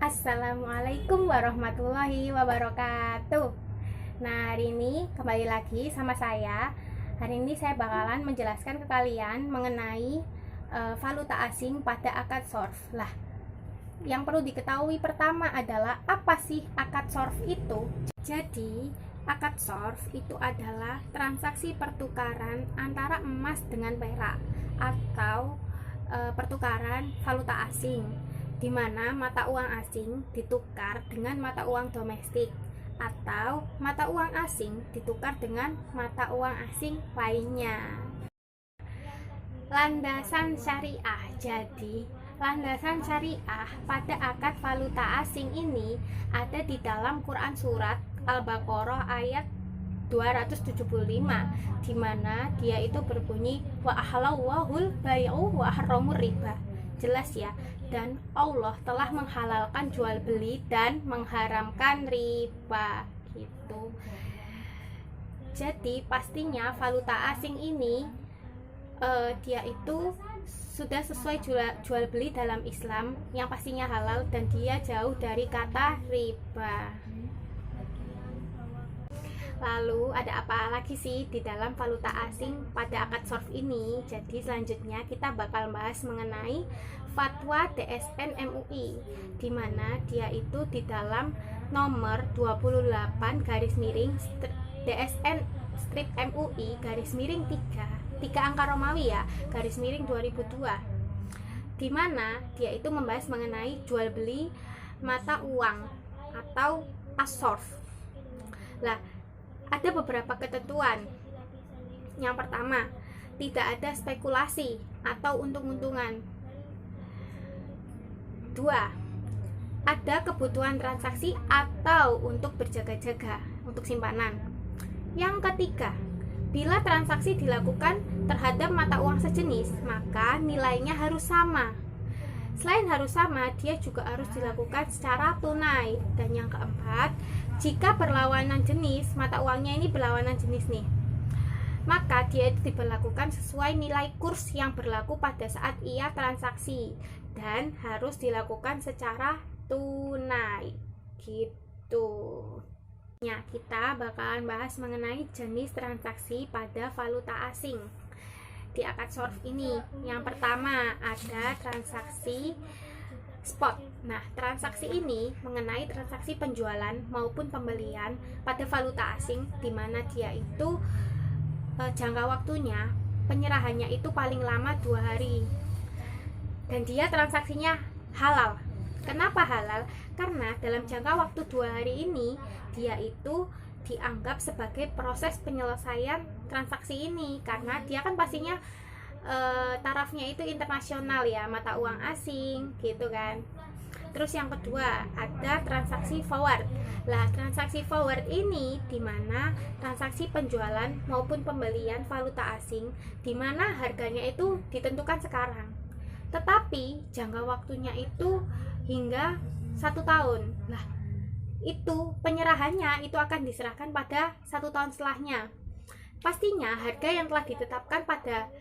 Assalamualaikum warahmatullahi wabarakatuh. Nah, hari ini kembali lagi sama saya. Hari ini saya bakalan menjelaskan ke kalian mengenai valuta asing pada akad sorf. Lah, yang perlu diketahui pertama adalah apa sih akad sorf itu? Jadi, akad sorf itu adalah transaksi pertukaran antara emas dengan perak atau pertukaran valuta asing, di mana mata uang asing ditukar dengan mata uang domestik atau mata uang asing ditukar dengan mata uang asing lainnya. Landasan syariah. Jadi, landasan syariah pada akad valuta asing ini ada di dalam Quran surat Al-Baqarah ayat 275, di mana dia itu berbunyi wa ahallallahul bai'u wa harramur riba. Jelas ya, dan Allah telah menghalalkan jual beli dan mengharamkan riba gitu. Jadi pastinya valuta asing ini dia itu sudah sesuai jual beli dalam Islam yang pastinya halal dan dia jauh dari kata riba. Lalu ada apa lagi sih di dalam valuta asing pada akad sorf ini? Jadi selanjutnya kita bakal bahas mengenai fatwa DSN MUI, di mana dia itu di dalam nomor 28 garis miring DSN strip MUI garis miring 3 angka Romawi ya, garis miring 2002, di mana dia itu membahas mengenai jual beli mata uang atau as-sorf. Lah, ada beberapa ketentuan. Yang pertama, tidak ada spekulasi atau untung-untungan. 2. Ada kebutuhan transaksi atau untuk berjaga-jaga, untuk simpanan. Yang ketiga, bila transaksi dilakukan terhadap mata uang sejenis, maka nilainya harus sama. Selain harus sama, dia juga harus dilakukan secara tunai. Dan yang keempat, jika berlawanan jenis, mata uangnya ini berlawanan jenis nih, maka dia diberlakukan sesuai nilai kurs yang berlaku pada saat ia transaksi dan harus dilakukan secara tunai gitu. Ya, kita bakalan bahas mengenai jenis transaksi pada valuta asing di akad sorf ini. Yang pertama ada transaksi spot. Nah, transaksi ini mengenai transaksi penjualan maupun pembelian pada valuta asing, di mana dia itu jangka waktunya penyerahannya itu paling lama 2 hari dan dia transaksinya halal. Kenapa halal? Karena dalam jangka waktu 2 hari ini dia itu dianggap sebagai proses penyelesaian transaksi ini, karena dia kan pastinya tarafnya itu internasional ya, mata uang asing gitu kan. Terus yang kedua ada transaksi forward. Lah, transaksi forward ini dimana transaksi penjualan maupun pembelian valuta asing dimana harganya itu ditentukan sekarang, tetapi jangka waktunya itu hingga 1 tahun. Lah, itu penyerahannya itu akan diserahkan pada 1 tahun setelahnya. Pastinya harga yang telah ditetapkan pada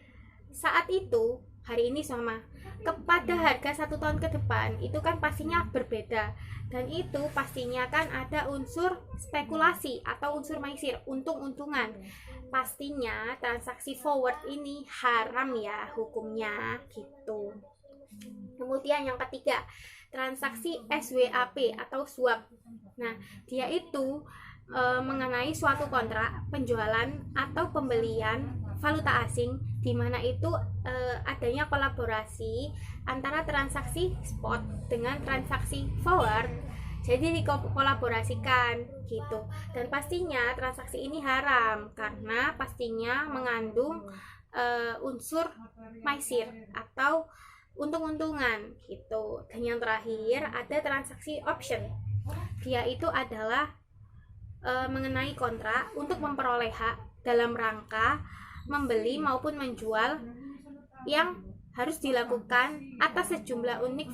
saat itu hari ini sama kepada harga 1 tahun ke depan itu kan pastinya berbeda, dan itu pastinya kan ada unsur spekulasi atau unsur maisir, untung-untungan. Pastinya transaksi forward ini haram ya hukumnya gitu. Kemudian yang ketiga, transaksi SWAP atau swap. Nah, dia itu mengenai suatu kontrak penjualan atau pembelian valuta asing, di mana itu adanya kolaborasi antara transaksi spot dengan transaksi forward. Jadi dikolaborasikan gitu. Dan pastinya transaksi ini haram karena pastinya mengandung unsur maisir atau untung-untungan gitu. Dan yang terakhir ada transaksi option. Dia itu adalah mengenai kontrak untuk memperoleh hak dalam rangka membeli maupun menjual yang harus dilakukan atas sejumlah unit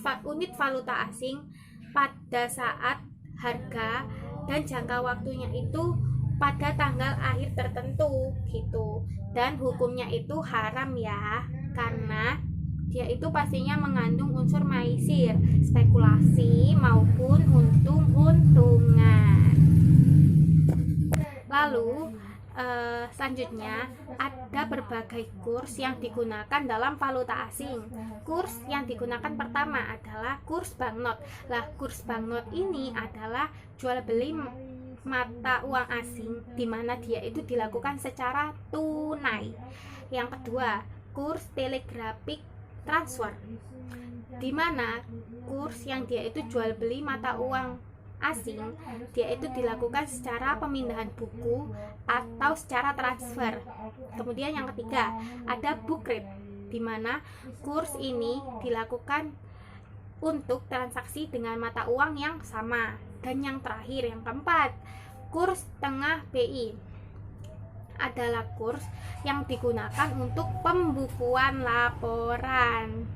valuta asing pada saat harga dan jangka waktunya itu pada tanggal akhir tertentu gitu. Dan hukumnya itu haram ya, karena dia itu pastinya mengandung unsur maisir spekulasi maupun untung-untungan. Lalu selanjutnya ada berbagai kurs yang digunakan dalam valuta asing. Kurs yang digunakan pertama adalah kurs banknot. Lah, kurs banknot ini adalah jual beli mata uang asing di mana dia itu dilakukan secara tunai. Yang kedua, kurs telegraphic transfer, di mana kurs yang dia itu jual beli mata uang asing dia itu dilakukan secara pemindahan buku atau secara transfer. Kemudian yang ketiga ada book rate, di mana kurs ini dilakukan untuk transaksi dengan mata uang yang sama. Dan yang terakhir, yang keempat, kurs tengah BI adalah kurs yang digunakan untuk pembukuan laporan.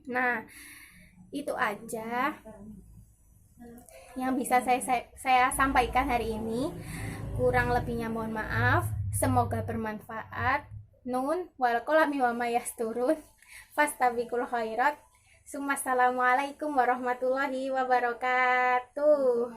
Nah, itu aja yang bisa saya sampaikan hari ini. Kurang lebihnya mohon maaf. Semoga bermanfaat. Nun wal qalami wa ma yasturun. Fastabiqul khairat. Assalamualaikum warahmatullahi wabarakatuh.